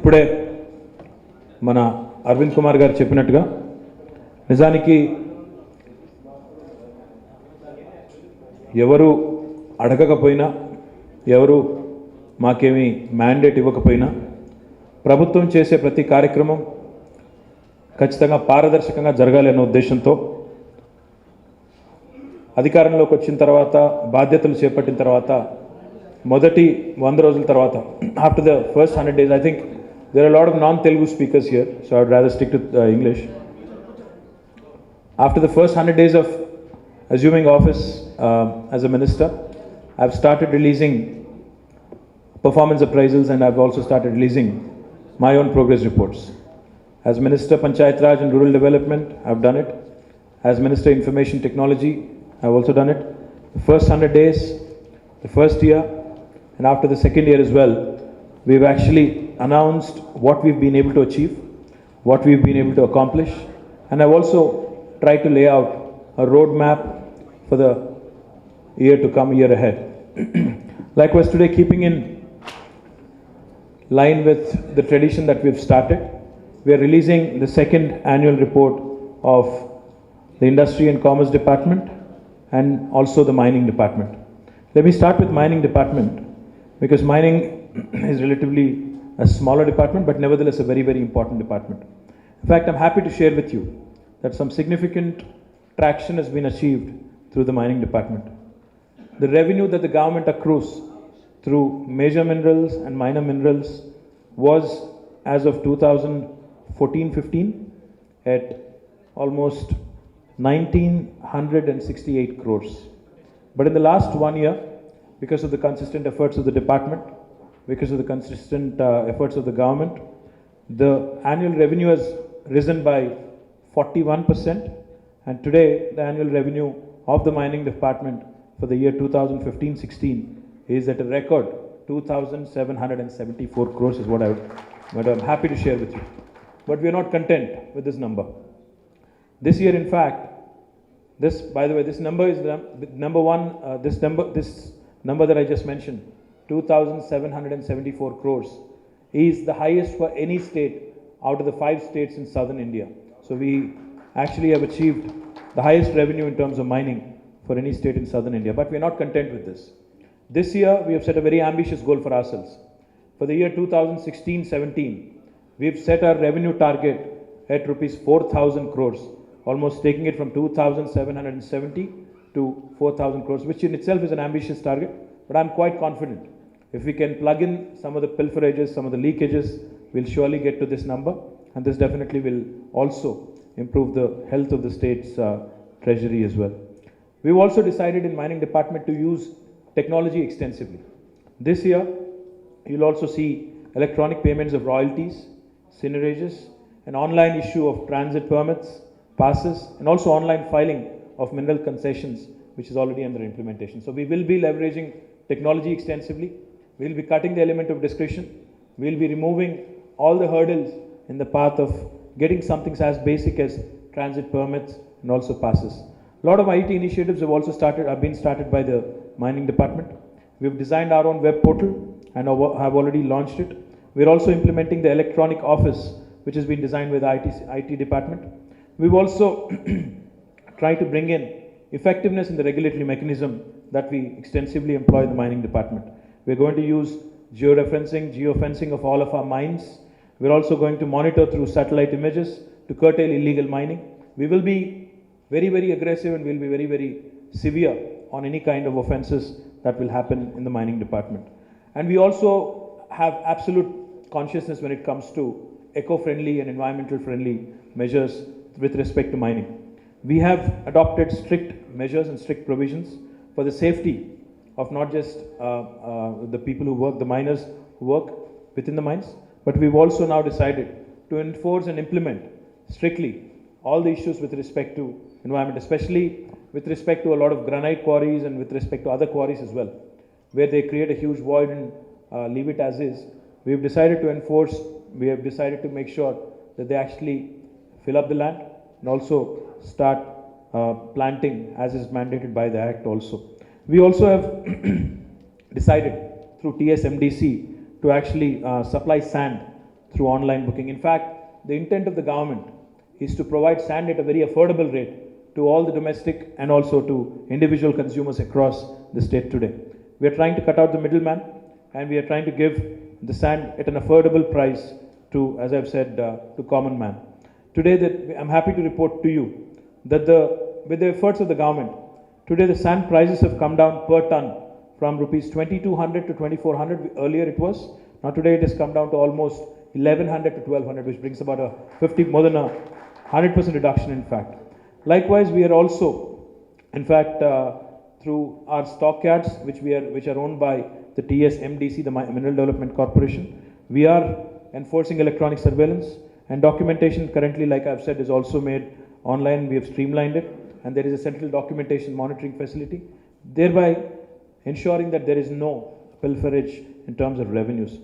ఇప్పుడే మన అరవింద్ కుమార్ గారు చెప్పినట్టుగా నిజానికి ఎవరు అడగకపోయినా ఎవరు మాకేమీ మ్యాండేట్ ఇవ్వకపోయినా ప్రభుత్వం చేసే ప్రతి కార్యక్రమం ఖచ్చితంగా పారదర్శకంగా జరగాలి అనే ఉద్దేశంతో అధికారంలోకి వచ్చిన తర్వాత బాధ్యతలు చేపట్టిన తర్వాత మొదటి 100 రోజుల తర్వాత after the first 100 days, I think there are a lot of non-Telugu speakers here, so I would rather stick to English. After the first 100 days of assuming office as a minister, I've started releasing performance appraisals and I've also started releasing my own progress reports. As Minister Panchayat Raj and Rural Development, I've done it. As Minister Information Technology, I've also done it. The first 100 days, the first year, and after the second year as well, we've actually announced what we've been able to achieve, what we've been able to accomplish, and I've also tried to lay out a roadmap for the year to come, year ahead. Likewise, today, keeping in line with the tradition that we've started, we are releasing the second annual report of the Industry and Commerce Department and also the Mining Department. Let me start with Mining Department because mining is relatively a smaller department but nevertheless a very, very important department. In fact, I'm happy to share with you that some significant traction has been achieved through the Mining Department. The revenue that the government accrues through major minerals and minor minerals was, as of 2014-15, at almost 1,968 crores. But in the last 1 year, because of the consistent efforts of the department, because of the consistent efforts of the government, the annual revenue has risen by 41%, and today the annual revenue of the mining department for the year 2015-16 is at a record 2,774 crores is what I'm happy to share with you. But we are not content with this number. This year, in fact, this, by the way, this number is the number one, this number that I just mentioned, 2,774 crores, is the highest for any state out of the 5 states in southern India. So we actually have achieved the highest revenue in terms of mining for any state in southern India. But we are not content with this. This year, we have set a very ambitious goal for ourselves. For the year 2016-17, we've set our revenue target at rupees 4,000 crores, almost taking it from 2,770 to 4,000 crores, which in itself is an ambitious target. But I'm quite confident if we can plug in some of the pilferages, some of the leakages, we'll surely get to this number. And this definitely will also improve the health of the state's treasury as well. We've also decided in mining department to use technology extensively. This year, you'll also see electronic payments of royalties, cinerages, an online issue of transit permits, passes, and also online filing of mineral concessions, which is already under implementation. So we will be leveraging technology extensively. We'll be cutting the element of discretion. We'll be removing all the hurdles in the path of getting something as basic as transit permits and also passes. A lot of IT initiatives have been started by the mining department. We've designed our own web portal and have already launched it. We're also implementing the electronic office, which has been designed by the IT department. We've also tried to bring in effectiveness in the regulatory mechanism that we extensively employ in the mining department. We're going to use geofencing of all of our mines. We're also going to monitor through satellite images to curtail illegal mining. We will be very, very aggressive and we'll be very, very severe on any kind of offenses that will happen in the mining department. And we also have absolute consciousness when it comes to eco-friendly and environmental friendly measures with respect to mining. We have adopted strict measures and strict provisions for the safety of not just the people who work, the miners who work within the mines, but we've also now decided to enforce and implement strictly all the issues with respect to environment, especially with respect to a lot of granite quarries and with respect to other quarries as well, where they create a huge void and leave it as is. We have decided to make sure that they actually fill up the land and also start planting as is mandated by the Act also. We also have decided through TSMDC to actually supply sand through online booking. In fact, the intent of the government is to provide sand at a very affordable rate to all the domestic and also to individual consumers across the state today. We are trying to cut out the middleman, and we are trying to give the sand at an affordable price to, as I've said, to common man. Today, I'm happy to report to you that with the efforts of the government, today the sand prices have come down per ton from rupees 2200 to 2400. Earlier it was. Now today it has come down to almost 1100 to 1200, which brings about more than a 100% reduction in fact. Likewise, we are also, in fact, through our stockyards, which are owned by the TSMDC, the Mineral Development Corporation, we are enforcing electronic surveillance, and documentation currently, like I've said, is also made online. We have streamlined it, and there is a central documentation monitoring facility, thereby ensuring that there is no pilferage in terms of revenues.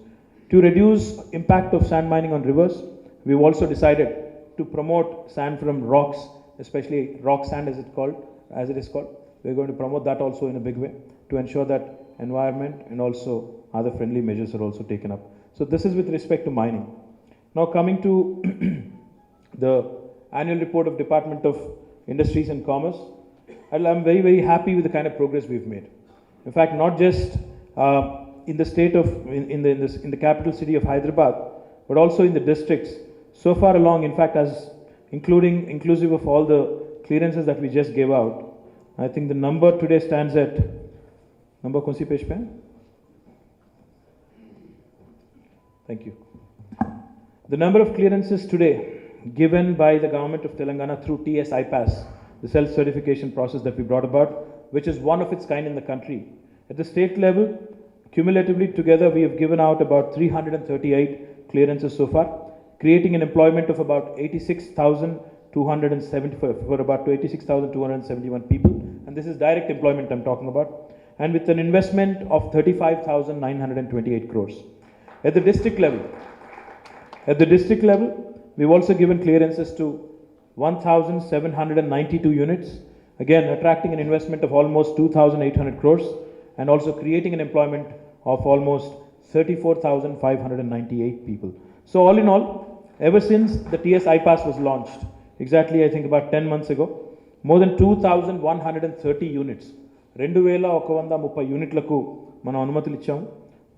To reduce impact of sand mining on rivers, we've also decided to promote sand from rocks, especially rock sand as it is called. We're going to promote that also in a big way to ensure that environment and also other friendly measures are also taken up. So this is with respect to mining. Now coming to the annual report of Department of Industries and Commerce, I'm very, very happy with the kind of progress we've made. In fact, not just in the state of, in the capital city of Hyderabad, but also in the districts. So far along, in fact, inclusive of all the clearances that we just gave out, I think the number today stands at, number kaun si page pe hai? Thank you. The number of clearances today given by the government of Telangana through TS-IPAS, the self-certification process that we brought about, which is one of its kind in the country. At the state level, cumulatively together, we have given out about 338 clearances so far, creating an employment of about 86,270 for about 86,271 people, and this is direct employment I'm talking about, and with an investment of 35,928 crores. At the district level, we've also given clearances to 1,792 units, again attracting an investment of almost 2,800 crores and also creating an employment of almost 34,598 people. So all in all, ever since the TS-IPAS was launched, exactly I think about 10 months ago, more than 2,130 units, 2,130 యూనిట్లకు మనం అనుమతులు ఇచ్చాము.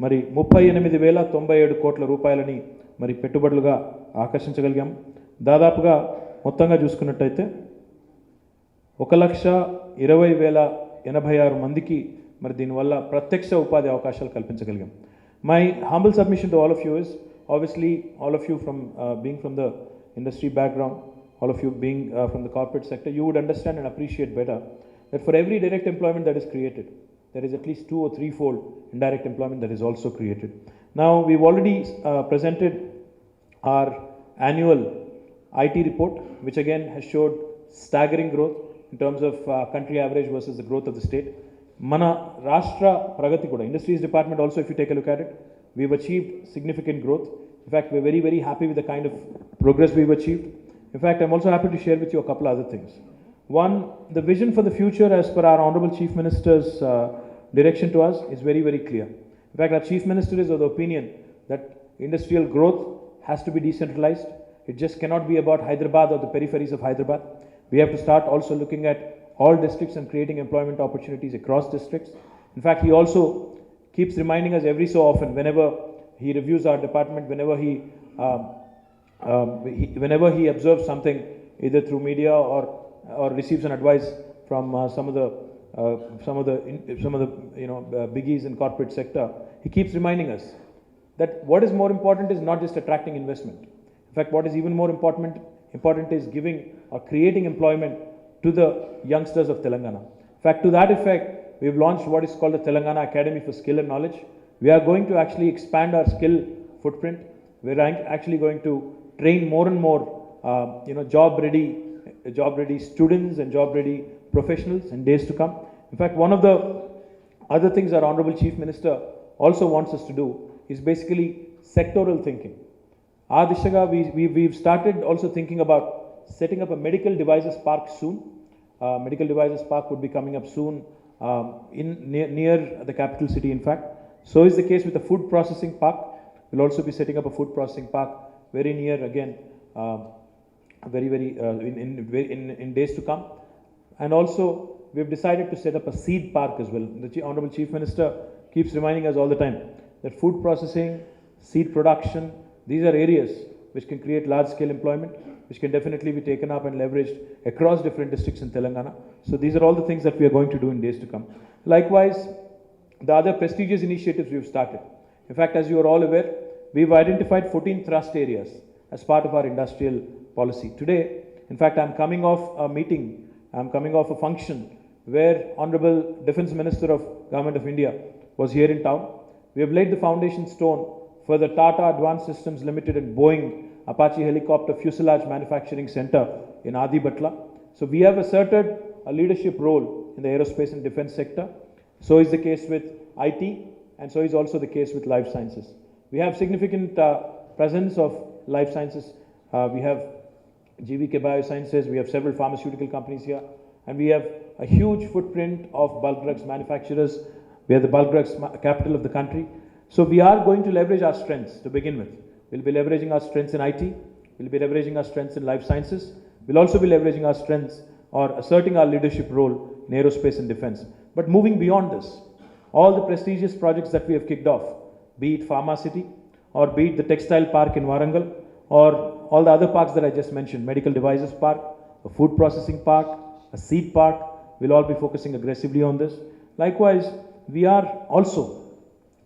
మరి 38,097 కోట్ల రూపాయలని మరి పెట్టుబడులుగా ఆకర్షించగలిగాం. దాదాపుగా మొత్తంగా చూసుకున్నట్టయితే 1,20,086 మందికి మరి దీనివల్ల ప్రత్యక్ష ఉపాధి అవకాశాలు కల్పించగలిగాం. My humble submission to all of you is, obviously all of you from being from the industry background, all of you being from the corporate sector, you would understand and appreciate better that for every direct employment that is created, there is at least 2 or 3-fold indirect employment that is also created. Now, we've already presented our annual IT report, which again has showed staggering growth in terms of country average versus the growth of the state. Mana Rashtra Pragati Kuda, Industries Department also, if you take a look at it, we've achieved significant growth. In fact, we're very, very happy with the kind of progress we've achieved. In fact, I'm also happy to share with you a couple other things. One, the vision for the future as per our Honorable Chief Minister's direction to us is very, very clear. In fact, our Chief Minister is of the opinion that industrial growth has to be decentralized. It just cannot be about Hyderabad or the peripheries of Hyderabad. We have to start also looking at all districts and creating employment opportunities across districts. In fact, he also keeps reminding us every so often, whenever he reviews our department, whenever he observes something, either through media or receives an advice from some of the biggies in corporate sector, he keeps reminding us that what is more important is not just attracting investment. In fact, what is even more important is giving or creating employment to the youngsters of Telangana. In fact, to that effect, we've launched what is called the Telangana Academy for Skill and Knowledge. We are going to actually expand our skill footprint. We're actually going to train more and more, job-ready students and job-ready professionals in days to come. In fact, one of the other things our Honorable Chief Minister also wants us to do is basically sectoral thinking. Adishaga, we've started also thinking about setting up a medical devices park soon. Medical devices park would be coming up soon near the capital city, in fact. So is the case with the food processing park. We'll also be setting up a food processing park very near, again, in days to come. And also, we've decided to set up a seed park as well. The Honorable Chief Minister keeps reminding us all the time that food processing, seed production, these are areas which can create large-scale employment, which can definitely be taken up and leveraged across different districts in Telangana. So these are all the things that we are going to do in days to come. Likewise, the other prestigious initiatives we've started. In fact, as you are all aware, we've identified 14 thrust areas as part of our industrial policy. Today, in fact, I'm coming off a function where Honorable Defence Minister of Government of India was here in town. We have laid the foundation stone for the Tata Advanced Systems Limited and Boeing Apache Helicopter Fuselage Manufacturing Center in Adibatla. So we have asserted a leadership role in the aerospace and defence sector. So is the case with IT, and so is also the case with life sciences. We have significant presence of life sciences. We have GVK Biosciences, we have several pharmaceutical companies here, and we have a huge footprint of bulk drugs manufacturers. We are the bulk drugs capital of the country. So we are going to leverage our strengths to begin with. We'll be leveraging our strengths in IT, we'll be leveraging our strengths in life sciences, we'll also be leveraging our strengths or asserting our leadership role in aerospace and defense. But moving beyond this, all the prestigious projects that we have kicked off, be it Pharma City, or be it the textile park in Warangal, or all the other parks that I just mentioned, medical devices park, a food processing park, a seed park, we'll all be focusing aggressively on this. Likewise, we are also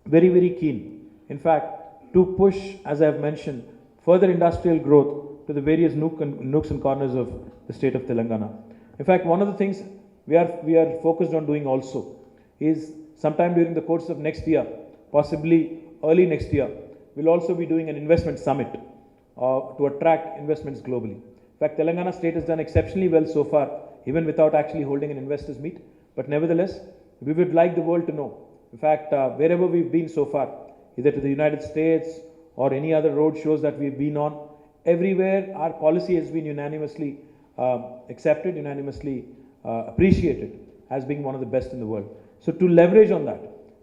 very, very keen, in fact, to push, as I have mentioned, further industrial growth to the various nooks and corners of the state of Telangana. In fact, one of the things we are focused on doing also is sometime during the course of next year, possibly early next year, we'll also be doing an investment summit to attract investments globally. In fact, Telangana state has done exceptionally well so far, even without actually holding an investors meet. But nevertheless, we would like the world to know. In fact, wherever we've been so far, either to the United States or any other road shows that we've been on, everywhere our policy has been unanimously accepted, unanimously appreciated as being one of the best in the world. So to leverage on that,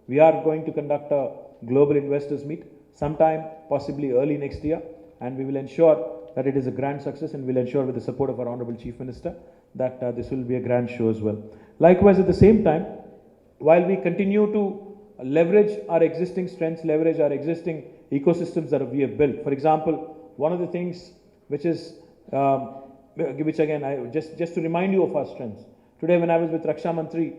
we are going to conduct a global investors meet sometime possibly early next year, and we will ensure that it is a grand success, and we'll ensure with the support of our Honorable Chief Minister that this will be a grand show as well. Likewise, at the same time, while we continue to leverage our existing strengths, leverage our existing ecosystems that we have built. For example, one of the things which is, which again, just to remind you of our strengths. Today when I was with Raksha Mantri,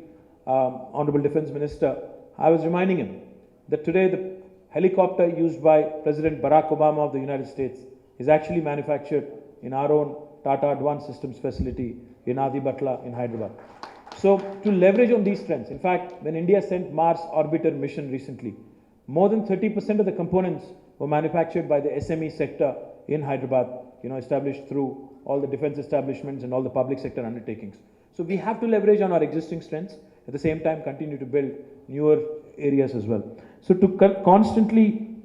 Honorable Defence Minister, I was reminding him that today the helicopter used by President Barack Obama of the United States is actually manufactured in our own Tata Advanced Systems facility in Adibatla in Hyderabad. So to leverage on these strengths, in fact, when India sent Mars orbiter mission recently, more than 30% of the components were manufactured by the SME sector in Hyderabad, established through all the defense establishments and all the public sector undertakings. So we have to leverage on our existing strengths, at the same time continue to build newer areas as well. So to constantly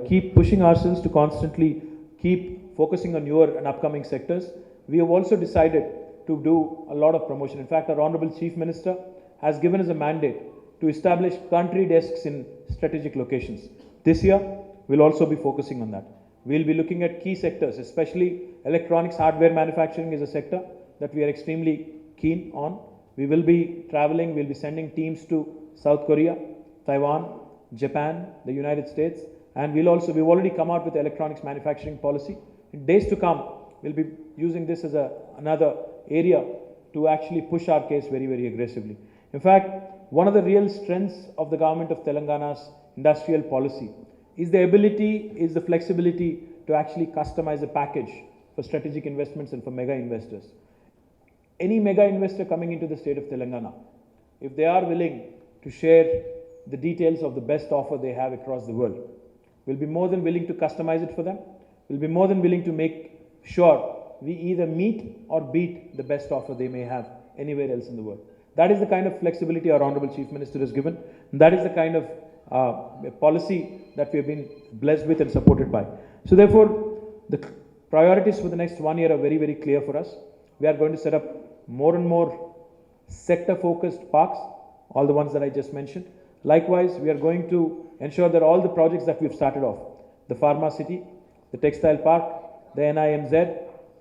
keep pushing ourselves, to constantly keep focusing on newer and upcoming sectors, we have also decided to do a lot of promotion. In fact, our Honorable Chief Minister has given us a mandate to establish country desks in strategic locations. This year, we'll also be focusing on that. We'll be looking at key sectors, especially electronics hardware manufacturing is a sector that we are extremely keen on. We will be traveling, we'll be sending teams to South Korea, Taiwan, Japan, the United States, and we've already come out with the electronics manufacturing policy. In days to come, we'll be using this as another area to actually push our case very, very aggressively. In fact, one of the real strengths of the government of Telangana's industrial policy is the flexibility to actually customize a package for strategic investments and for mega investors. Any mega investor coming into the state of Telangana, if they are willing to share the details of the best offer they have across the world, we'll be more than willing to customize it for them. We'll be more than willing to make sure we either meet or beat the best offer they may have anywhere else in the world. That is the kind of flexibility our Honorable Chief Minister has given. And that is the kind of policy that we have been blessed with and supported by. So therefore, the priorities for the next 1 year are very, very clear for us. We are going to set up more and more sector-focused parks, all the ones that I just mentioned. Likewise, we are going to ensure that all the projects that we've started off, the Pharma City, the Textile Park, the NIMZ,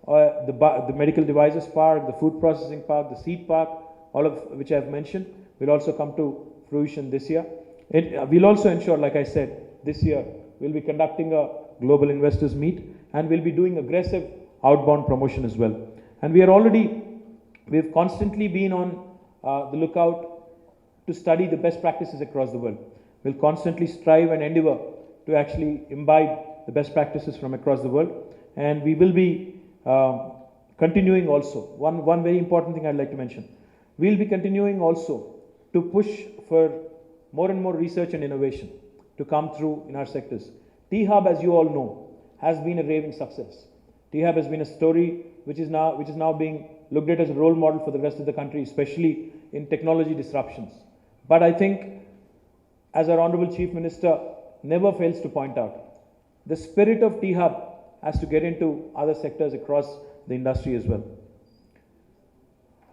the Medical Devices Park, the Food Processing Park, the Seed Park, all of which I have mentioned, will also come to fruition this year. We'll also ensure, like I said, this year we'll be conducting a global investors meet, and we'll be doing aggressive outbound promotion as well. And we've constantly been on the lookout to study the best practices across the world. We'll constantly strive and endeavor to actually imbibe the best practices from across the world. And we will be continuing also. One very important thing I'd like to mention. We'll be continuing also to push for more and more research and innovation to come through in our sectors. T-Hub, as you all know, has been a raving success. T-Hub has been a story which is now being looked at as a role model for the rest of the country, especially in technology disruptions. But I think, as our Honorable Chief Minister never fails to point out, the spirit of T-Hub has to get into other sectors across the industry as well.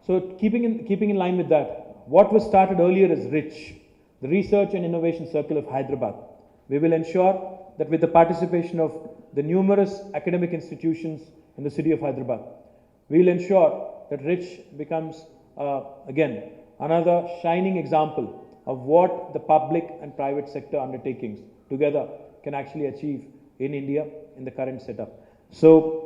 So keeping in line with that, what was started earlier as RICH, the Research and Innovation Circle of Hyderabad, we will ensure that with the participation of the numerous academic institutions in the city of Hyderabad, we will ensure that RICH becomes, again, another shining example of what the public and private sector undertakings together can actually achieve in India in the current setup. So